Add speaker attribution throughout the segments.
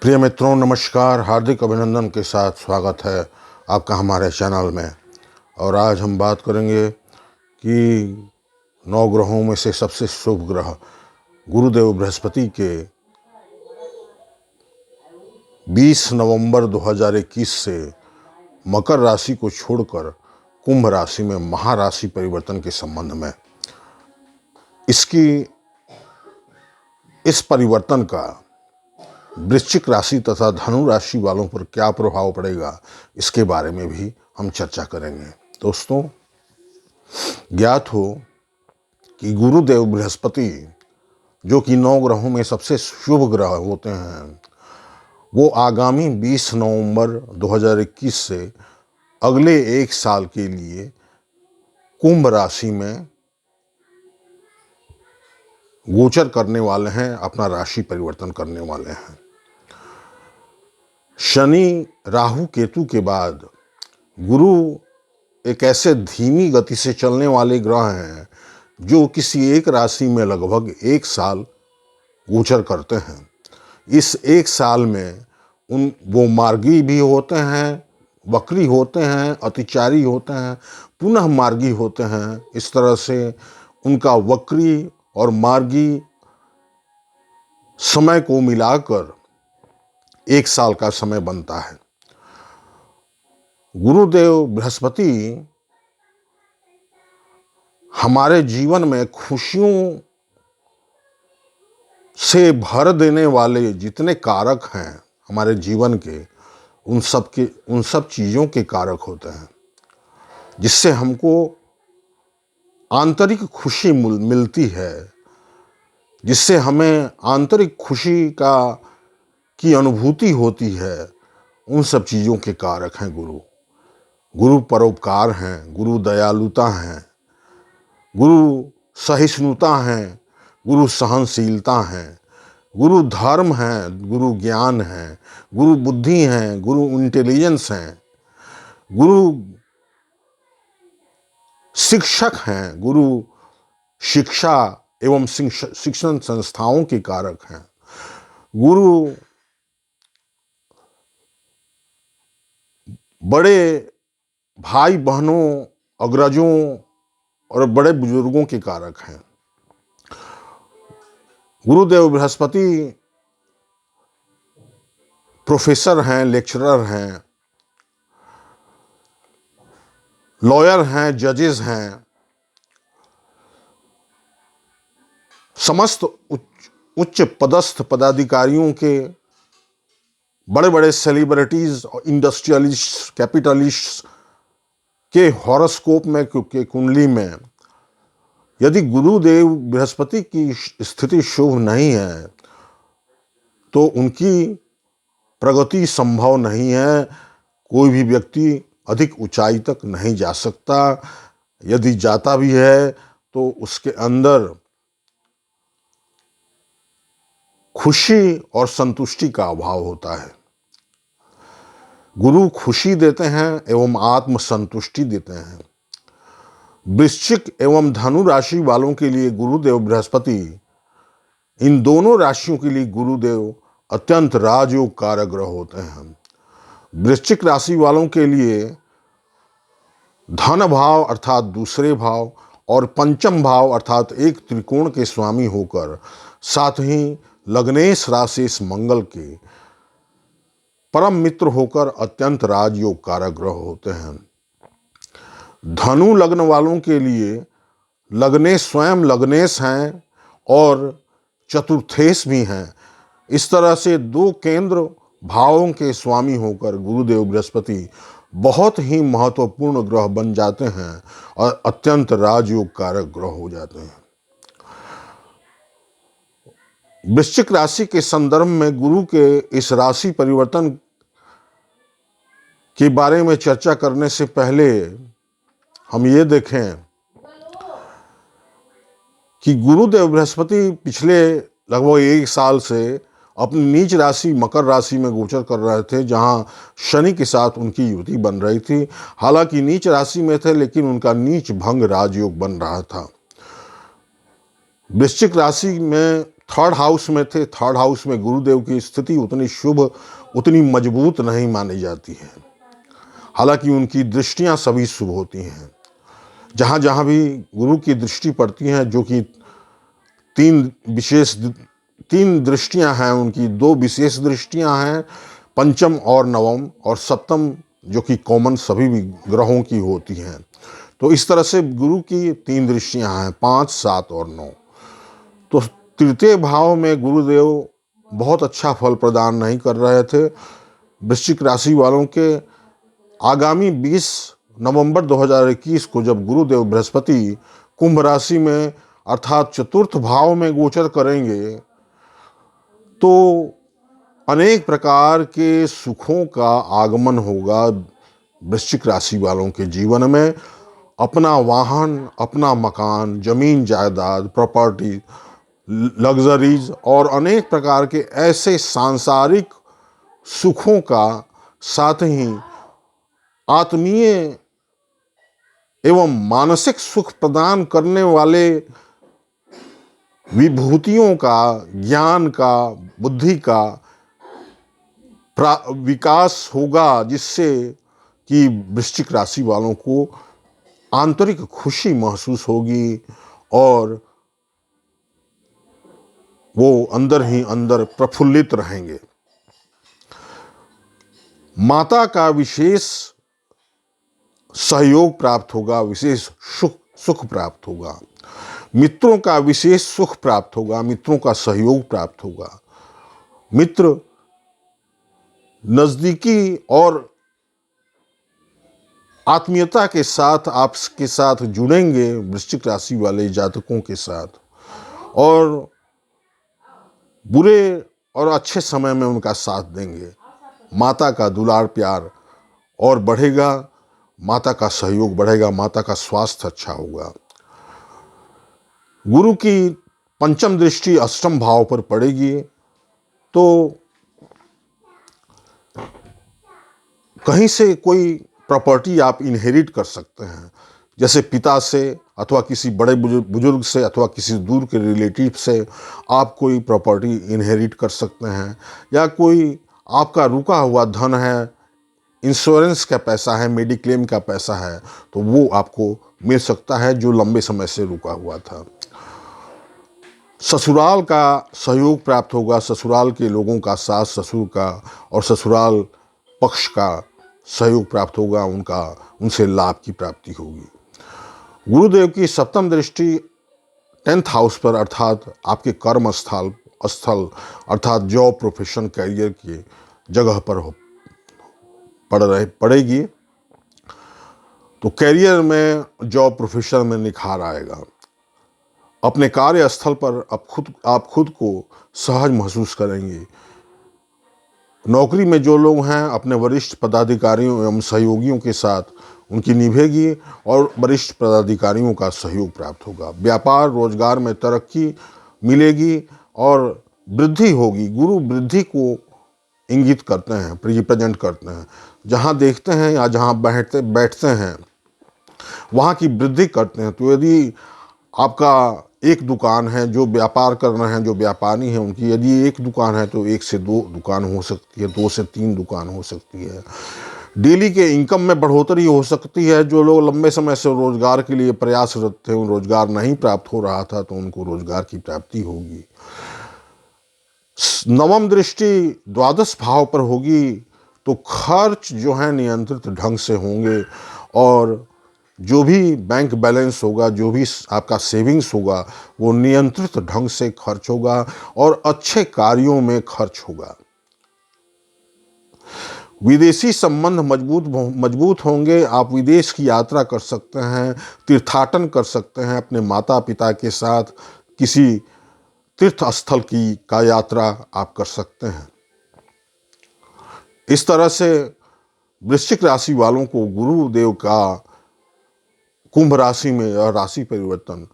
Speaker 1: प्रिय मित्रों, नमस्कार। हार्दिक अभिनंदन के साथ स्वागत है आपका हमारे चैनल में। और आज हम बात करेंगे कि 9 ग्रहों में से सबसे शुभ ग्रह गुरुदेव बृहस्पति के 20 नवंबर 2021 से मकर राशि को छोड़कर कुंभ राशि में महाराशि परिवर्तन के संबंध में इस परिवर्तन का वृश्चिक राशि तथा धनु राशि वालों पर क्या प्रभाव पड़ेगा, इसके बारे में भी हम चर्चा करेंगे। दोस्तों, ज्ञात हो कि गुरुदेव बृहस्पति, जो कि 9 ग्रहों में सबसे शुभ ग्रह होते हैं, वो आगामी 20 नवंबर 2021 से अगले 1 साल के लिए कुंभ राशि में गोचर करने वाले हैं, अपना राशि परिवर्तन करने वाले हैं। शनि, राहु, केतु के बाद गुरु एक ऐसे धीमी गति से चलने वाले ग्रह हैं जो किसी एक राशि में लगभग 1 साल गोचर करते हैं। इस 1 साल में वो मार्गी भी होते हैं, वक्री होते हैं, अतिचारी होते हैं, पुनः मार्गी होते हैं। इस तरह से उनका वक्री और मार्गी समय को मिलाकर 1 साल का समय बनता है। गुरुदेव बृहस्पति हमारे जीवन में खुशियों से भर देने वाले जितने कारक हैं हमारे जीवन के, उन सब चीज़ों के कारक होते हैं, जिससे हमको आंतरिक खुशी मिलती है, जिससे हमें आंतरिक खुशी की अनुभूति होती है। उन सब चीज़ों के कारक हैं गुरु परोपकार हैं, गुरु दयालुता हैं, गुरु सहिष्णुता हैं, गुरु सहनशीलता हैं, गुरु धर्म हैं, गुरु ज्ञान हैं, गुरु बुद्धि हैं, गुरु इंटेलिजेंस हैं, गुरु शिक्षक हैं, गुरु शिक्षा एवं शिक्षण संस्थाओं के कारक हैं। गुरु बड़े भाई बहनों, अग्रजों और बड़े बुजुर्गों के कारक हैं। गुरुदेव बृहस्पति प्रोफेसर हैं, लेक्चरर हैं, लॉयर हैं, जजेस हैं, समस्त उच्च पदस्थ पदाधिकारियों के, बड़े बड़े सेलिब्रिटीज और इंडस्ट्रियलिस्ट, कैपिटलिस्ट के हॉरोस्कोप में, के कुंडली में यदि गुरुदेव बृहस्पति की स्थिति शुभ नहीं है तो उनकी प्रगति संभव नहीं है। कोई भी व्यक्ति अधिक ऊंचाई तक नहीं जा सकता। यदि जाता भी है तो उसके अंदर खुशी और संतुष्टि का अभाव होता है। गुरु खुशी देते हैं एवं आत्म संतुष्टि देते हैं। वृश्चिक एवं धनु राशि वालों के लिए गुरुदेव बृहस्पति, इन दोनों राशियों के लिए गुरुदेव अत्यंत राजयोग कारक ग्रह होते हैं। वृश्चिक राशि वालों के लिए धन भाव अर्थात दूसरे भाव और पंचम भाव अर्थात एक त्रिकोण के स्वामी होकर, साथ ही लग्नेश राशिश मंगल के परम मित्र होकर अत्यंत राजयोग कारक ग्रह होते हैं। धनु लग्न वालों के लिए लग्नेश स्वयं लग्नेश हैं और चतुर्थेश भी हैं। इस तरह से 2 केंद्र भावों के स्वामी होकर गुरुदेव बृहस्पति बहुत ही महत्वपूर्ण ग्रह बन जाते हैं और अत्यंत राजयोग कारक ग्रह हो जाते हैं। वृश्चिक राशि के संदर्भ में गुरु के इस राशि परिवर्तन के बारे में चर्चा करने से पहले हम ये देखें कि गुरुदेव बृहस्पति पिछले लगभग 1 साल से अपनी नीच राशि मकर राशि में गोचर कर रहे थे, जहां शनि के साथ उनकी युति बन रही थी। हालांकि नीच राशि में थे, लेकिन उनका नीच भंग राजयोग बन रहा था। वृश्चिक राशि में थर्ड हाउस में थे। थर्ड हाउस में गुरुदेव की स्थिति उतनी शुभ, उतनी मजबूत नहीं मानी जाती है। हालांकि उनकी दृष्टियां सभी शुभ होती हैं। जहां जहां भी गुरु की दृष्टि पड़ती है, जो कि तीन दृष्टियां हैं उनकी, दो विशेष दृष्टियां हैं, पंचम और नवम, और सप्तम जो कि कॉमन सभी भी ग्रहों की होती हैं। तो इस तरह से गुरु की तीन दृष्टियां हैं, 5, 7 और 9। तो तृतीय भाव में गुरुदेव बहुत अच्छा फल प्रदान नहीं कर रहे थे। वृश्चिक राशि वालों के आगामी 20 नवंबर 2021 को जब गुरुदेव बृहस्पति कुंभ राशि में अर्थात चतुर्थ भाव में गोचर करेंगे, तो अनेक प्रकार के सुखों का आगमन होगा वृश्चिक राशि वालों के जीवन में। अपना वाहन, अपना मकान, जमीन जायदाद, प्रॉपर्टी, लग्जरीज और अनेक प्रकार के ऐसे सांसारिक सुखों का, साथ ही आत्मीय एवं मानसिक सुख प्रदान करने वाले विभूतियों का, ज्ञान का, बुद्धि का विकास होगा, जिससे कि वृश्चिक राशि वालों को आंतरिक खुशी महसूस होगी और वो अंदर ही अंदर प्रफुल्लित रहेंगे। माता का विशेष सहयोग प्राप्त होगा, विशेष सुख प्राप्त होगा। मित्रों का विशेष सुख प्राप्त होगा, मित्रों का सहयोग प्राप्त होगा। मित्र नजदीकी और आत्मीयता के साथ आपके साथ जुड़ेंगे वृश्चिक राशि वाले जातकों के साथ, और बुरे और अच्छे समय में उनका साथ देंगे। माता का दुलार प्यार और बढ़ेगा, माता का सहयोग बढ़ेगा, माता का स्वास्थ्य अच्छा होगा। गुरु की पंचम दृष्टि अष्टम भाव पर पड़ेगी, तो कहीं से कोई प्रॉपर्टी आप इनहेरिट कर सकते हैं, जैसे पिता से अथवा किसी बड़े बुजुर्ग से अथवा किसी दूर के रिलेटिव से आप कोई प्रॉपर्टी इनहेरिट कर सकते हैं, या कोई आपका रुका हुआ धन है, इंश्योरेंस का पैसा है, मेडिक्लेम का पैसा है, तो वो आपको मिल सकता है जो लंबे समय से रुका हुआ था। ससुराल का सहयोग प्राप्त होगा, ससुराल के लोगों का, सास ससुर का और ससुराल पक्ष का सहयोग प्राप्त होगा, उनसे लाभ की प्राप्ति होगी। गुरुदेव की सप्तम दृष्टि 10th हाउस पर अर्थात आपके कर्म स्थल अर्थात जॉब, प्रोफेशन, करियर की जगह पर पड़ेगी, तो करियर में, जॉब, प्रोफेशन में निखार आएगा। अपने कार्यस्थल पर आप खुद को सहज महसूस करेंगे। नौकरी में जो लोग हैं अपने वरिष्ठ पदाधिकारियों एवं सहयोगियों के साथ उनकी निभेगी और वरिष्ठ पदाधिकारियों का सहयोग प्राप्त होगा। व्यापार रोजगार में तरक्की मिलेगी और वृद्धि होगी। गुरु वृद्धि को इंगित करते हैं, रिप्रेजेंट करते हैं। जहाँ देखते हैं या जहाँ बैठते हैं वहाँ की वृद्धि करते हैं। तो यदि आपका एक दुकान है, जो व्यापार कर रहे हैं, जो व्यापारी हैं, उनकी यदि एक दुकान है तो 1 से 2 दुकान हो सकती है, 2 से 3 दुकान हो सकती है। डेली के इनकम में बढ़ोतरी हो सकती है। जो लोग लंबे समय से रोजगार के लिए प्रयासरत थे, उन रोजगार नहीं प्राप्त हो रहा था, तो उनको रोजगार की प्राप्ति होगी। नवम दृष्टि द्वादश भाव पर होगी, तो खर्च जो है नियंत्रित ढंग से होंगे, और जो भी बैंक बैलेंस होगा, जो भी आपका सेविंग्स होगा, वो नियंत्रित ढंग से खर्च होगा और अच्छे कार्यों में खर्च होगा। विदेशी संबंध मजबूत होंगे। आप विदेश की यात्रा कर सकते हैं, तीर्थाटन कर सकते हैं, अपने माता पिता के साथ किसी तीर्थ स्थल का यात्रा आप कर सकते हैं। इस तरह से वृश्चिक राशि वालों को गुरुदेव का कुंभ राशि में यह राशि परिवर्तन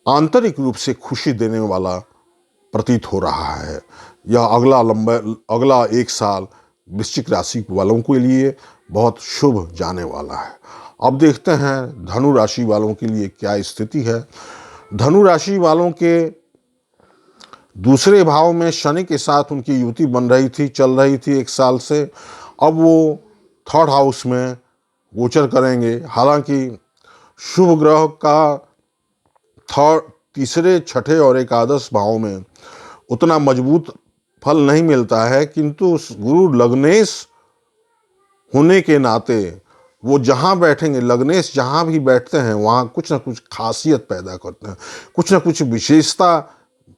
Speaker 1: आंतरिक रूप से खुशी देने वाला प्रतीत हो रहा है। यह अगला 1 साल वृश्चिक राशि वालों के लिए बहुत शुभ जाने वाला है। अब देखते हैं धनु राशि वालों के लिए क्या स्थिति है। धनु राशि वालों के दूसरे भाव में शनि के साथ उनकी युति बन रही थी, चल रही थी 1 साल से। अब वो 3rd हाउस में गोचर करेंगे। हालांकि शुभ ग्रह का तीसरे, छठे और एकादश भाव में उतना मजबूत फल नहीं मिलता है, किंतु गुरु लग्नेश होने के नाते वो जहाँ बैठेंगे, लग्नेश जहाँ भी बैठते हैं वहाँ कुछ ना कुछ खासियत पैदा करते हैं, कुछ ना कुछ विशेषता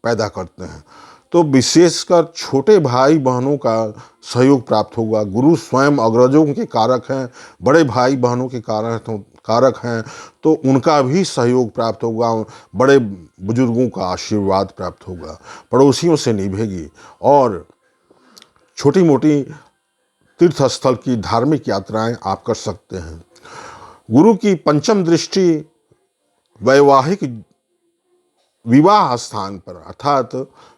Speaker 1: पैदा करते हैं। तो विशेषकर छोटे भाई बहनों का सहयोग प्राप्त होगा। गुरु स्वयं अग्रजों के कारक हैं, बड़े भाई बहनों के कारक हैं, तो उनका भी सहयोग प्राप्त होगा। बड़े बुजुर्गों का आशीर्वाद प्राप्त होगा, पड़ोसियों से निभेगी। और छोटी मोटी तीर्थ स्थल की धार्मिक यात्राएं आप कर सकते हैं। गुरु की पंचम दृष्टि वैवाहिक विवाह स्थान पर अर्थात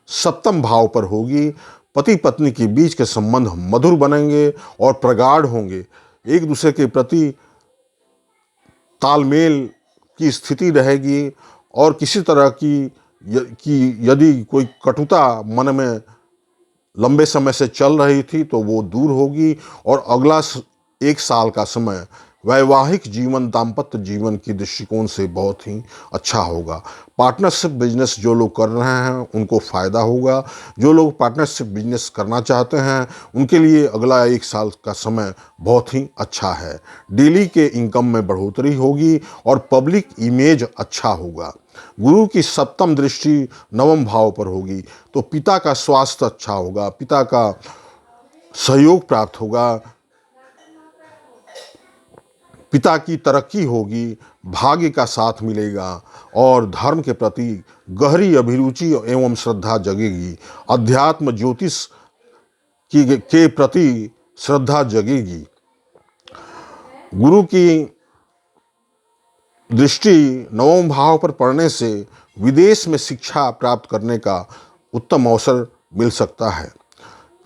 Speaker 1: 7वें भाव पर होगी। पति पत्नी के बीच के संबंध मधुर बनेंगे और प्रगाढ़ होंगे। एक दूसरे के प्रति तालमेल की स्थिति रहेगी और किसी तरह की यदि कोई कटुता मन में लंबे समय से चल रही थी तो वो दूर होगी। और अगला 1 साल का समय वैवाहिक जीवन, दाम्पत्य जीवन की दृष्टिकोण से बहुत ही अच्छा होगा। पार्टनरशिप बिजनेस जो लोग कर रहे हैं उनको फ़ायदा होगा। जो लोग पार्टनरशिप बिजनेस करना चाहते हैं उनके लिए अगला 1 साल का समय बहुत ही अच्छा है। डेली के इनकम में बढ़ोतरी होगी और पब्लिक इमेज अच्छा होगा। गुरु की 7वीं दृष्टि 9वें भाव पर होगी तो पिता का स्वास्थ्य अच्छा होगा, पिता का सहयोग प्राप्त होगा, पिता की तरक्की होगी, भाग्य का साथ मिलेगा और धर्म के प्रति गहरी अभिरुचि एवं श्रद्धा जगेगी। अध्यात्म ज्योतिष के प्रति श्रद्धा जगेगी। गुरु की दृष्टि 9वें भाव पर पड़ने से विदेश में शिक्षा प्राप्त करने का उत्तम अवसर मिल सकता है।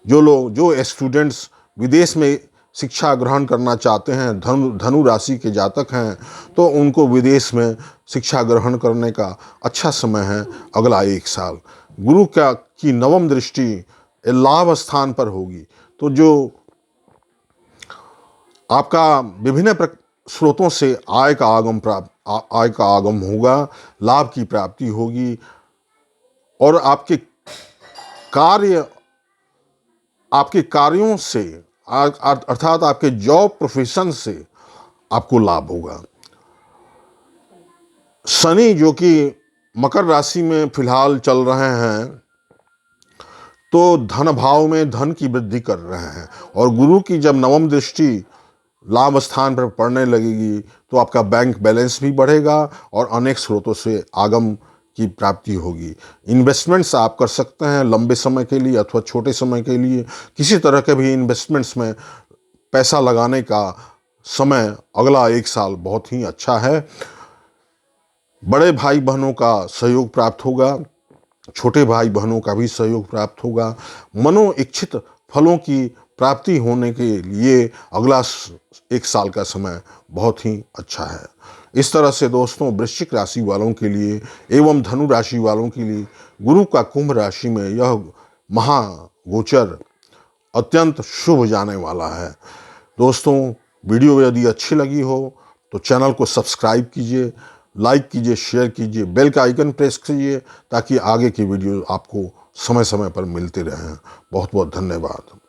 Speaker 1: जो स्टूडेंट्स विदेश में शिक्षा ग्रहण करना चाहते हैं, धनु राशि के जातक हैं, तो उनको विदेश में शिक्षा ग्रहण करने का अच्छा समय है अगला 1 साल। गुरु की 9वीं दृष्टि लाभ स्थान पर होगी तो जो आपका विभिन्न स्रोतों से आय का आगम होगा, लाभ की प्राप्ति होगी और आपके कार्यों से अर्थात आपके जॉब प्रोफेशन से आपको लाभ होगा। शनि जो कि मकर राशि में फिलहाल चल रहे हैं तो धन भाव में धन की वृद्धि कर रहे हैं और गुरु की जब 9वीं दृष्टि लाभ स्थान पर पड़ने लगेगी तो आपका बैंक बैलेंस भी बढ़ेगा और अनेक स्रोतों से आगम की प्राप्ति होगी। इन्वेस्टमेंट्स आप कर सकते हैं लंबे समय के लिए अथवा छोटे समय के लिए। किसी तरह के भी इन्वेस्टमेंट्स में पैसा लगाने का समय अगला 1 साल बहुत ही अच्छा है। बड़े भाई बहनों का सहयोग प्राप्त होगा, छोटे भाई बहनों का भी सहयोग प्राप्त होगा। मनोइच्छित फलों की प्राप्ति होने के लिए अगला 1 साल का समय बहुत ही अच्छा है। इस तरह से दोस्तों वृश्चिक राशि वालों के लिए एवं धनु राशि वालों के लिए गुरु का कुंभ राशि में यह महागोचर अत्यंत शुभ जाने वाला है। दोस्तों वीडियो यदि अच्छी लगी हो तो चैनल को सब्सक्राइब कीजिए, लाइक कीजिए, शेयर कीजिए, बेल का आइकन प्रेस कीजिए ताकि आगे की वीडियो आपको समय समय पर मिलते रहें। बहुत बहुत धन्यवाद।